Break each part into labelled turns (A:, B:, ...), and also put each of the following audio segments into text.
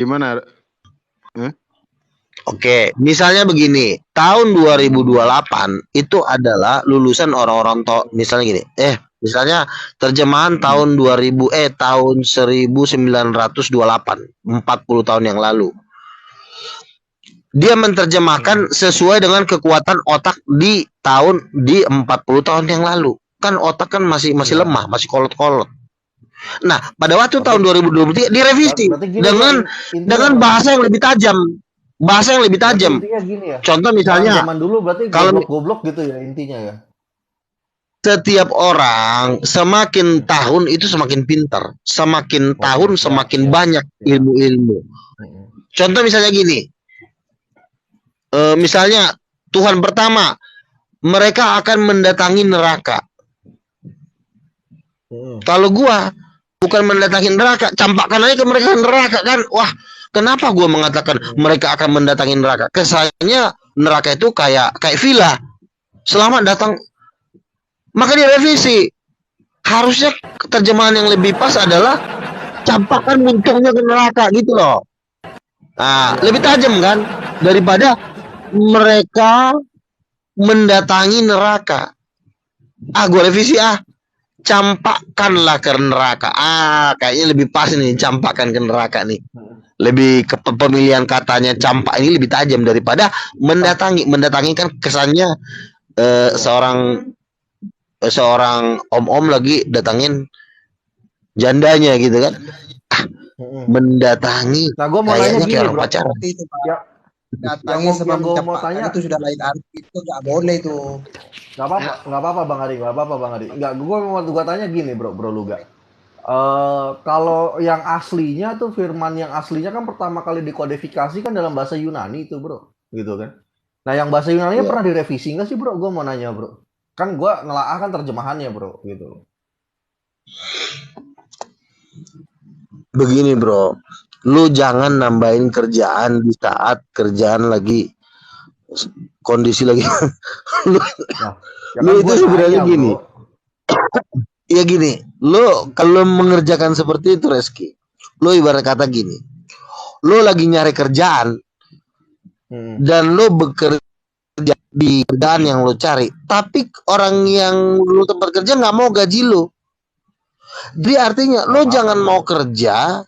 A: Gimana?
B: Oke, misalnya begini, tahun 2028 itu adalah lulusan orang-orang misalnya gini, misalnya terjemahan tahun 1928, 40 tahun yang lalu. Dia menerjemahkan sesuai dengan kekuatan otak di 40 tahun yang lalu. Kan otak kan masih lemah, masih kolot-kolot. Nah, pada waktu tahun 2023 direvisi dengan bahasa yang lebih tajam. Bahasa yang lebih tajam.
C: Gini ya,
B: contoh misalnya
C: zaman dulu berarti kalau goblok gitu ya intinya ya.
B: Setiap orang semakin tahun itu semakin pintar, semakin tahun semakin banyak ilmu-ilmu. Contoh misalnya gini, misalnya Tuhan pertama, mereka akan mendatangi neraka. Kalau gua bukan mendatangi neraka, campakkan aja ke mereka neraka kan. Wah, kenapa gua mengatakan mereka akan mendatangi neraka? Kesannya neraka itu kayak villa. Selamat datang. Maka direvisi. Harusnya terjemahan yang lebih pas adalah campakkan muncungnya ke neraka gitu loh. Nah, lebih tajam kan daripada mereka mendatangi neraka. Gua revisi campakkanlah ke neraka. Kayaknya lebih pas nih, campakkan ke neraka nih. Lebih ke pemilihan katanya campak ini lebih tajam daripada mendatangi. Mendatangi kan kesannya seorang om-om lagi datangin jandanya gitu kan. Mendatangi.
C: Nah, gue mau nanya gini, bro.
D: Pacaran. Datangnya sebelum mencampakkan itu sudah lain arti, itu nggak boleh tuh.
C: Nggak apa-apa Bang Adi, Nggak, gue tanya gini, bro Luga. Kalau yang aslinya tuh firman yang aslinya kan pertama kali dikodifikasi kan dalam bahasa Yunani itu, bro, gitu kan. Nah, yang bahasa Yunani pernah direvisi nggak sih, bro? Gue mau nanya, bro. Kan gue nelaah kan terjemahannya, bro, gitu.
B: Begini, bro. Lu jangan nambahin kerjaan di saat kerjaan lagi kondisi lagi lu itu sebenarnya gini. Ya gini, lu kalau mengerjakan seperti itu, Reski, lu ibarat kata gini, lu lagi nyari kerjaan dan lu bekerja di kerjaan yang lu cari, tapi orang yang lu tempat kerja nggak mau gaji lu. Jadi artinya lu jangan mau kerja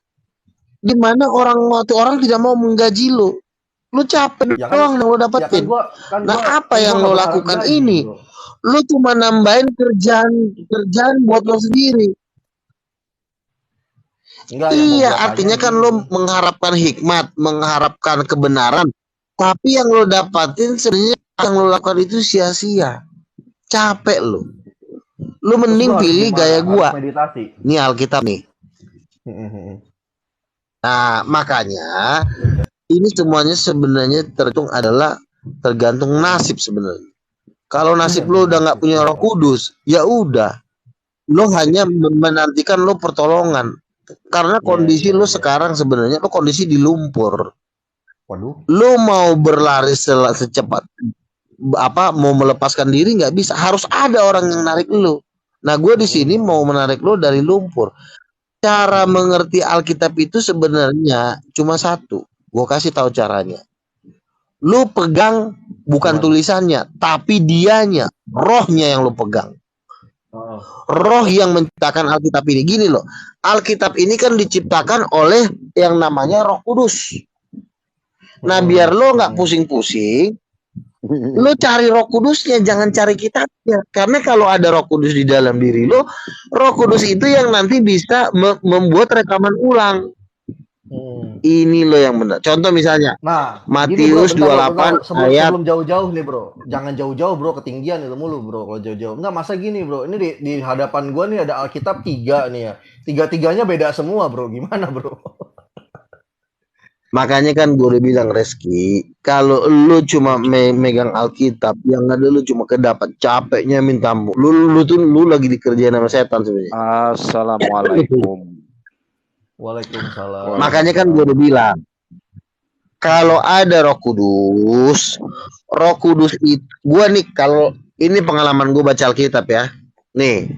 B: di mana orang tidak mau menggaji lu. Lu capek doang yang lu dapetin. Apa yang lu lakukan ini? Lu cuma nambahin kerjaan buat lu sendiri. Artinya kan lu mengharapkan hikmat, mengharapkan kebenaran, tapi yang lu dapatin sebenarnya yang lu lakukan itu sia-sia. Capek lu. Lu mending pilih gaya gua. Ini Alkitab nih. Nah, makanya ini semuanya sebenarnya tergantung nasib sebenarnya. Kalau nasib lo udah nggak punya Roh Kudus, ya udah, lo hanya menantikan lo pertolongan. Karena kondisi lo sekarang sebenarnya lo kondisi di lumpur. Lo mau berlari secepat mau melepaskan diri nggak bisa, harus ada orang yang narik lo. Nah, gue di sini mau menarik lo dari lumpur. Cara mengerti Alkitab itu sebenarnya cuma satu. Gue kasih tahu caranya. Lu pegang bukan tulisannya, tapi dianya, rohnya yang lu pegang. Roh yang menciptakan Alkitab ini. Gini loh, Alkitab ini kan diciptakan oleh yang namanya Roh Kudus. Nah, biar lo nggak pusing-pusing, lo cari Roh Kudusnya, jangan cari kitabnya. Karena kalau ada Roh Kudus di dalam diri lo, Roh Kudus itu yang nanti bisa membuat rekaman ulang. Ini lo yang benar. Contoh misalnya, Matius 28 ayat.
C: Sebelum jauh-jauh nih, bro. Jangan jauh-jauh, bro. Ketinggian itu mulu, bro. Kalau jauh-jauh. Enggak, masa gini, bro. Ini di hadapan gua nih ada Alkitab 3 nih ya. 3-3-nya beda semua, bro. Gimana, bro?
B: Makanya kan gue udah bilang, Reski, kalau lu cuma megang Alkitab, yang ada lu cuma kedapat capeknya minta ampun. Lu lagi dikerjain sama setan sebenarnya.
A: Assalamualaikum.
C: Waalaikumsalam.
B: Makanya kan gue udah bilang, kalau ada Roh Kudus itu, gue nih, kalau ini pengalaman gue baca Alkitab ya, nih,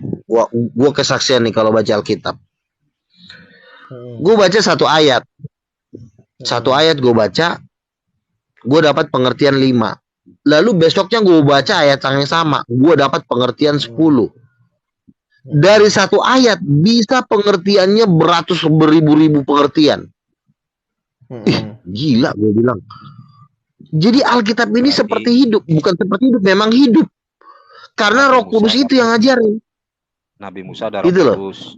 B: gue kesaksian nih kalau baca Alkitab. Gue baca satu ayat. Satu ayat gue baca, gue dapat pengertian 5. Lalu besoknya gue baca ayat yang sama, gue dapat pengertian 10. Dari satu ayat bisa pengertiannya beribu-ribu pengertian. Gila gue bilang. Jadi Alkitab ini seperti hidup, bukan seperti hidup, memang hidup. Karena Roh Kudus itu yang ngajarin.
A: Nabi Musa ada Roh Kudus.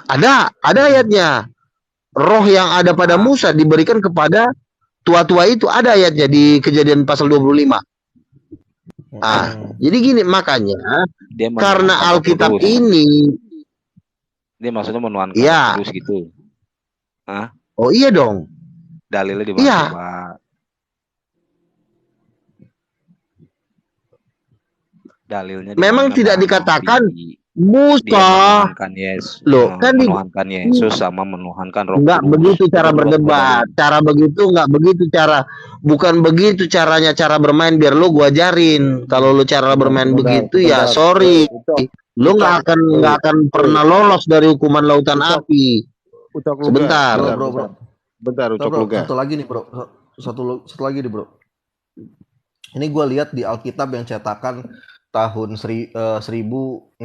B: Ada ayatnya. Roh yang ada pada Musa diberikan kepada tua-tua itu, ada ayatnya di Kejadian pasal 25. Jadi gini, makanya karena Alkitab ini
A: dia maksudnya menuhankan Roh Kudus gitu.
B: Oh iya dong.
A: Dalilnya di mana, Pak? Dalilnya
B: memang tidak dikatakan Musa
A: loh, kan menuhankan Yesus sama menuhankan Roh Kudus.
B: Enggak begitu cara berdebat. Cara begitu enggak begitu cara. Bukan begitu caranya cara bermain, biar lu gua ajarin. Kalau lu cara bermain begitu ya sorry. Lu enggak akan pernah lolos dari hukuman lautan api. Sebentar.
C: Bentar, satu lagi nih, Bro. Satu lagi nih, Bro. Ini gua lihat di Alkitab yang cetakan tahun 1629,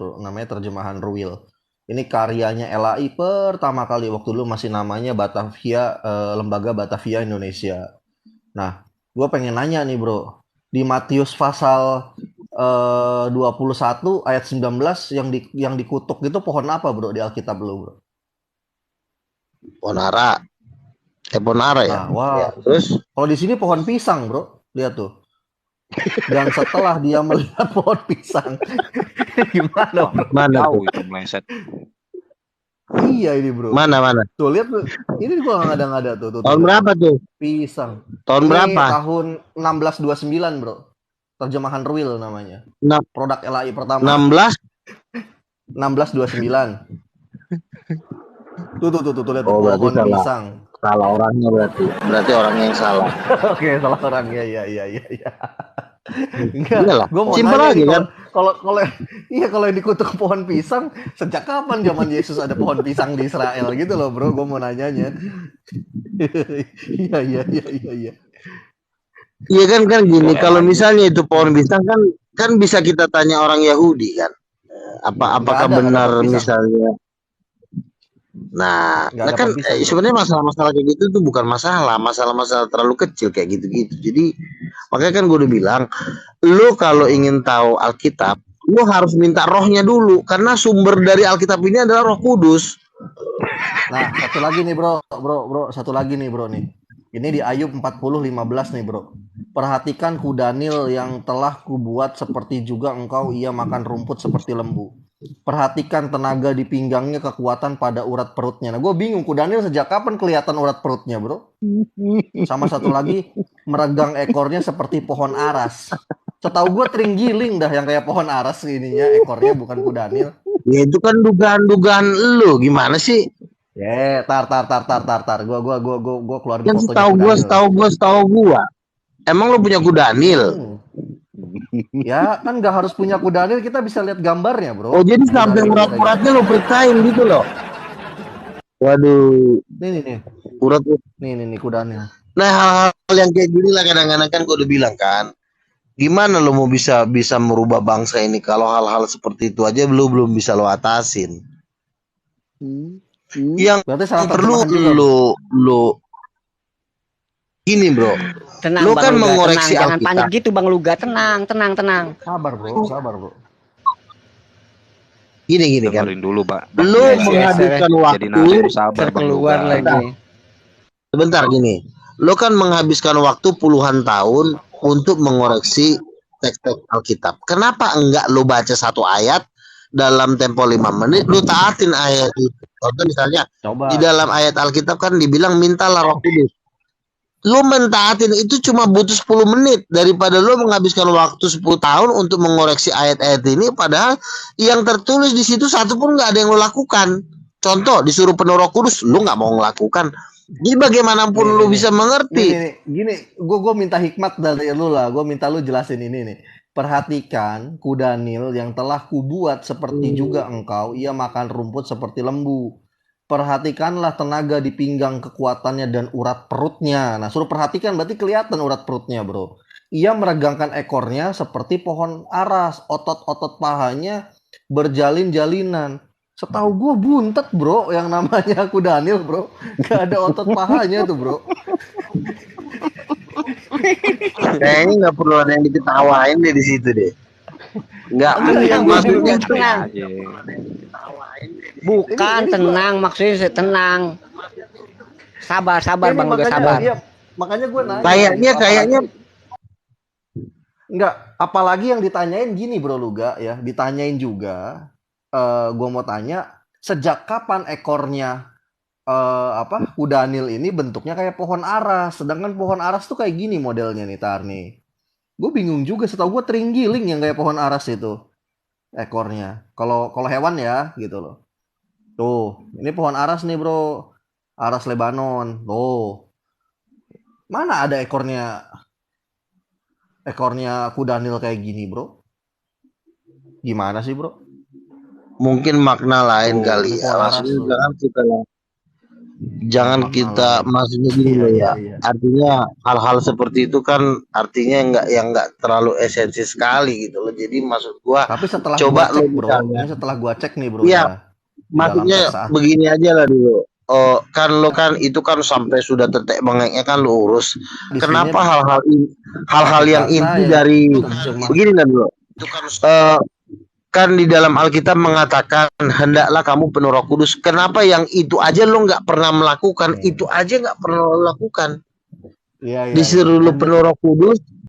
C: bro, namanya terjemahan Ruil. Ini karyanya LAI pertama kali waktu dulu masih namanya Batavia, Lembaga Batavia Indonesia. Nah, gue pengen nanya nih, bro, di Matius pasal 21 ayat 19 yang dikutuk itu pohon apa, bro, di Alkitab lu, bro?
B: Pohon ara. Pohon ara ya.
C: Nah, wah. Terus kalau di sini pohon pisang, bro, lihat tuh. Dan setelah dia melihat pohon pisang, gimana?
B: Mana
A: tahu itu meleset?
C: Iya ini, bro.
B: Mana?
C: Tuh lihat tuh. Ini gua nggak ada tuh.
B: Tahun berapa tuh?
C: Pisang.
B: Tahun
C: ini
B: berapa?
C: Tahun 1629, bro. Terjemahan Ruil namanya. Produk LAI pertama. 1629. Tuh lihat pohon pisang.
B: Salah orangnya berarti orangnya yang salah.
C: Oke, salah orangnya, iya.
B: Enggak, gue mau
C: simpel lagi kan. Kalau yang dikutuk pohon pisang, sejak kapan zaman Yesus ada pohon pisang di Israel gitu loh, bro? Gue mau nanyanya. Iya.
B: Iya kan gini, kalau misalnya itu pohon pisang kan bisa kita tanya orang Yahudi kan. Apakah benar misalnya? Nah kan sebenarnya masalah-masalah kayak gitu tuh bukan masalah terlalu kecil kayak gitu-gitu. Jadi makanya kan gue udah bilang, lu kalau ingin tahu Alkitab, lu harus minta rohnya dulu, karena sumber dari Alkitab ini adalah Roh Kudus.
C: Nah, satu lagi nih, bro, nih. Ini di Ayub 40:15 nih, bro. Perhatikan Kudanil yang telah kubuat seperti juga engkau, ia makan rumput seperti lembu. Perhatikan tenaga di pinggangnya, kekuatan pada urat perutnya. Nah, gue bingung, Kudanil sejak kapan kelihatan urat perutnya, bro? Sama satu lagi, meregang ekornya seperti pohon aras. Setahu gue teringgiling dah yang kayak pohon aras ininya, ekornya bukan Kudanil.
B: Ya itu kan dugaan lu, gimana sih?
C: Tar. Gue keluarin
B: kan setahu gue. Emang lu punya Kudanil?
C: Ya kan nggak harus punya Kudanil, kita bisa lihat gambarnya, bro.
B: Oh jadi sampai urat-uratnya lo periksain gitu loh. Waduh.
C: Nih.
B: Urat.
C: Nih Kudanil.
B: Nah hal-hal yang kayak gini lah kadang-kadang kan gue udah bilang kan. Gimana lo mau bisa merubah bangsa ini kalau hal-hal seperti itu aja belum bisa lo atasin. Yang perlu lo gini, bro.
E: Tenang,
B: lu kan
E: Bang Luga,
B: mengoreksi
E: tenang. Jangan
B: Alkitab.
E: panik gitu, Bang Luga. Tenang.
C: Sabar, bro.
B: Gini kan.
A: Dulu, Pak.
B: Lu menghabiskan waktu.
A: Jadi sabar, Bang
E: Luga. Lagi.
B: Sebentar gini. Lu kan menghabiskan waktu puluhan tahun untuk mengoreksi teks-teks Alkitab. Kenapa enggak lu baca satu ayat dalam tempo 5 menit, lu taatin ayat itu. Contoh misalnya, di dalam ayat Alkitab kan dibilang mintalah Roh Kudus. Lu mentaatin itu cuma butuh 10 menit daripada lu menghabiskan waktu 10 tahun untuk mengoreksi ayat-ayat ini, padahal yang tertulis di situ satu pun nggak ada yang lu lakukan. Contoh disuruh penuh Roh Kudus, lu nggak mau melakukan. Jadi bagaimanapun lu bisa mengerti.
C: Gini, gue minta hikmat dari lu lah. Gue minta lu jelasin ini nih. Perhatikan Kudanil yang telah kubuat seperti juga engkau, ia makan rumput seperti lembu. perhatikanlah tenaga di pinggang, kekuatannya dan urat perutnya. Nah, suruh perhatikan berarti kelihatan urat perutnya, bro. Ia meregangkan ekornya seperti pohon aras, otot-otot pahanya berjalin-jalinan. Setahu gue buntet, bro, yang namanya kuda Nil, bro. Gak ada otot pahanya tuh, bro.
B: Kayaknya nggak perlu ada yang diketawain deh di situ deh. Nggak,
C: yang
B: maksudnya
E: tenang. Bukan tenang, maksudnya saya tenang. Sabar, Bang Luga, sabar.
C: Iya, makanya gue nanya.
B: Kayaknya
C: enggak, apalagi yang ditanyain gini, Bro Luga ya, ditanyain juga. Gue mau tanya, sejak kapan ekornya kuda Nil ini bentuknya kayak pohon aras, sedangkan pohon aras tuh kayak gini modelnya nih, Tar nih. Gue bingung juga, setahu gue teringgiling yang kayak pohon aras itu ekornya. Kalau hewan ya gitu loh. Tuh, ini pohon aras nih, bro. Aras Lebanon. Tuh. Mana ada ekornya kuda Nil kayak gini, bro? Gimana sih, bro?
B: mungkin makna lain kali ya. Maksudnya jangan kita maksudnya gini loh ya. Artinya hal-hal seperti itu kan artinya nggak terlalu esensi sekali gitu loh. Jadi maksud gua
C: tapi setelah
B: coba
C: gua cek, bro, ini setelah gua cek nih, bro.
B: Iya. Maksudnya begini aja lah dulu. Oh, kan lo kan itu kan sampai sudah tetek bengeknya kan lo urus. Kenapa hal-hal yang inti dari begini lah dulu. Kan di dalam Alkitab mengatakan hendaklah kamu penuh Roh Kudus. Kenapa yang itu aja lo nggak pernah melakukan? Itu aja nggak pernah lo lakukan. Disuruh lo penuh Roh Kudus,